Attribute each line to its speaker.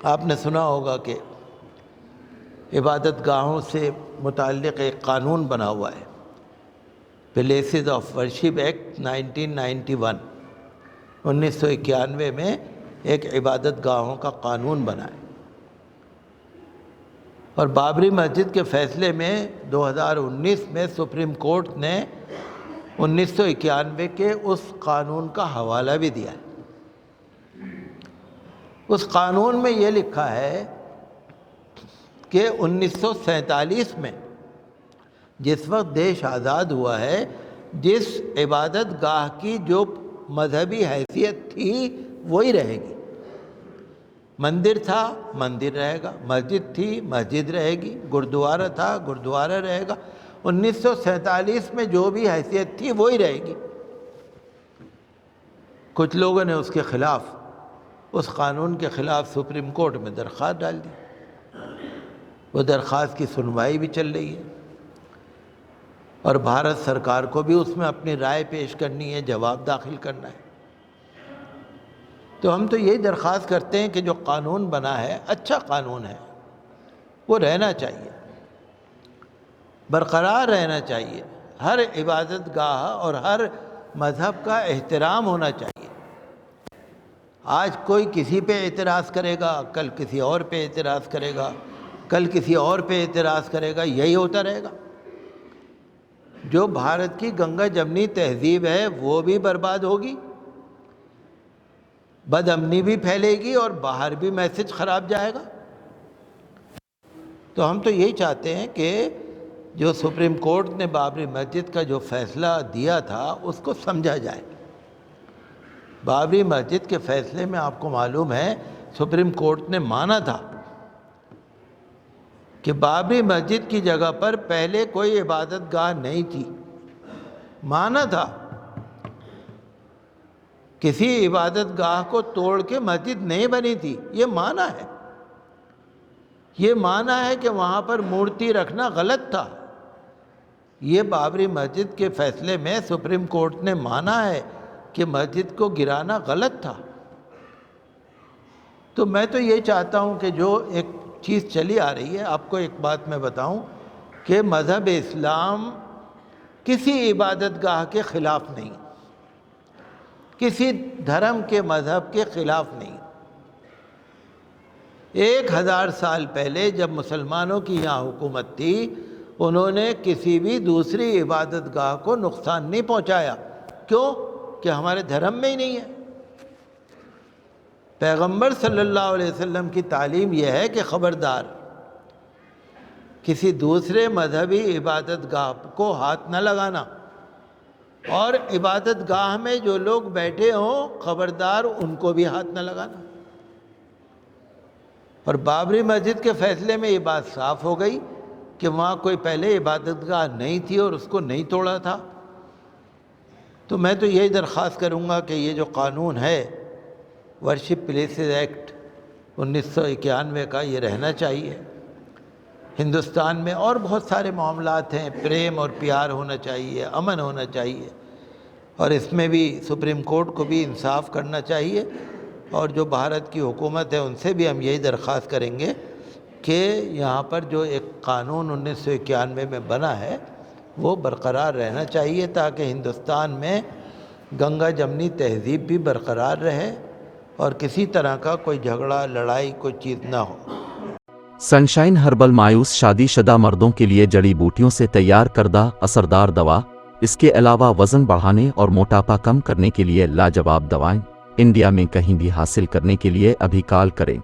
Speaker 1: آپ نے سنا ہوگا کہ عبادت گاہوں سے متعلق ایک قانون بنا ہوا ہے، پلیسز آف ورشپ ایکٹ 1991 1991 میں ایک عبادت گاہوں کا قانون بنا ہے، اور بابری مسجد کے فیصلے میں 2019 میں سپریم کورٹ نے 1991 کے اس قانون کا حوالہ بھی دیا ہے۔ اس قانون میں یہ لکھا ہے کہ 1947 میں جس وقت دیش آزاد ہوا ہے، جس عبادت گاہ کی جو مذہبی حیثیت تھی وہی رہے گی۔ مندر تھا مندر رہے گا، مسجد تھی مسجد رہے گی، گردوارہ تھا گردوارہ رہے گا۔ 1947 میں جو بھی حیثیت تھی وہی رہے گی۔ کچھ لوگوں نے اس کے خلاف، اس قانون کے خلاف سپریم کورٹ میں درخواست ڈال دی۔ وہ درخواست کی سنوائی بھی چل رہی ہے، اور بھارت سرکار کو بھی اس میں اپنی رائے پیش کرنی ہے، جواب داخل کرنا ہے۔ تو ہم تو یہی درخواست کرتے ہیں کہ جو قانون بنا ہے اچھا قانون ہے، وہ رہنا چاہیے، برقرار رہنا چاہیے۔ ہر عبادت گاہ اور ہر مذہب کا احترام ہونا چاہیے۔ آج کوئی کسی پہ اعتراض کرے گا، کل کسی اور پہ اعتراض کرے گا، کل کسی اور پہ اعتراض کرے گا، یہی ہوتا رہے گا۔ جو بھارت کی گنگا جمنی تہذیب ہے وہ بھی برباد ہوگی، بد امنی بھی پھیلے گی، اور باہر بھی میسج خراب جائے گا۔ تو ہم تو یہی چاہتے ہیں کہ جو سپریم کورٹ نے بابری مسجد کا جو فیصلہ دیا تھا اس کو سمجھا جائے۔ بابری مسجد کے فیصلے میں آپ کو معلوم ہے سپریم کورٹ نے مانا تھا کہ بابری مسجد کی جگہ پر پہلے کوئی عبادت گاہ نہیں تھی، مانا تھا۔ کسی عبادت گاہ کو توڑ کے مسجد نہیں بنی تھی، یہ مانا ہے۔ یہ مانا ہے کہ وہاں پر مورتی رکھنا غلط تھا۔ یہ بابری مسجد کے فیصلے میں سپریم کورٹ نے مانا ہے کہ مسجد کو گرانا غلط تھا۔ تو میں تو یہ چاہتا ہوں کہ جو ایک چیز چلی آ رہی ہے، آپ کو ایک بات میں بتاؤں کہ مذہب اسلام کسی عبادت گاہ کے خلاف نہیں، کسی دھرم کے مذہب کے خلاف نہیں۔ 1000 سال پہلے جب مسلمانوں کی یہاں حکومت تھی، انہوں نے کسی بھی دوسری عبادت گاہ کو نقصان نہیں پہنچایا۔ کیوں؟ کہ ہمارے دھرم میں ہی نہیں ہے۔ پیغمبر صلی اللہ علیہ وسلم کی تعلیم یہ ہے کہ خبردار کسی دوسرے مذہبی عبادت گاہ کو ہاتھ نہ لگانا، اور عبادت گاہ میں جو لوگ بیٹھے ہوں خبردار ان کو بھی ہاتھ نہ لگانا۔ اور بابری مسجد کے فیصلے میں یہ بات صاف ہو گئی کہ وہاں کوئی پہلے عبادت گاہ نہیں تھی اور اس کو نہیں توڑا تھا۔ تو میں تو یہی درخواست کروں گا کہ یہ جو قانون ہے ورشپ پلیسز ایکٹ 1991 کا، یہ رہنا چاہیے ہندوستان میں۔ اور بہت سارے معاملات ہیں، پریم اور پیار ہونا چاہیے، امن ہونا چاہیے، اور اس میں بھی سپریم کورٹ کو بھی انصاف کرنا چاہیے۔ اور جو بھارت کی حکومت ہے ان سے بھی ہم یہی درخواست کریں گے کہ یہاں پر جو ایک قانون 1991 میں بنا ہے وہ برقرار رہنا چاہیے، تاکہ ہندوستان میں گنگا جمنی تہذیب بھی برقرار رہے اور کسی طرح کا کوئی جھگڑا لڑائی کوئی چیز نہ ہو۔
Speaker 2: سنشائن ہربل مایوس شادی شدہ مردوں کے لیے جڑی بوٹیوں سے تیار کردہ اثردار دوا۔ اس کے علاوہ وزن بڑھانے اور موٹاپا کم کرنے کے لیے لاجواب دوائیں انڈیا میں کہیں بھی حاصل کرنے کے لیے ابھی کال کریں۔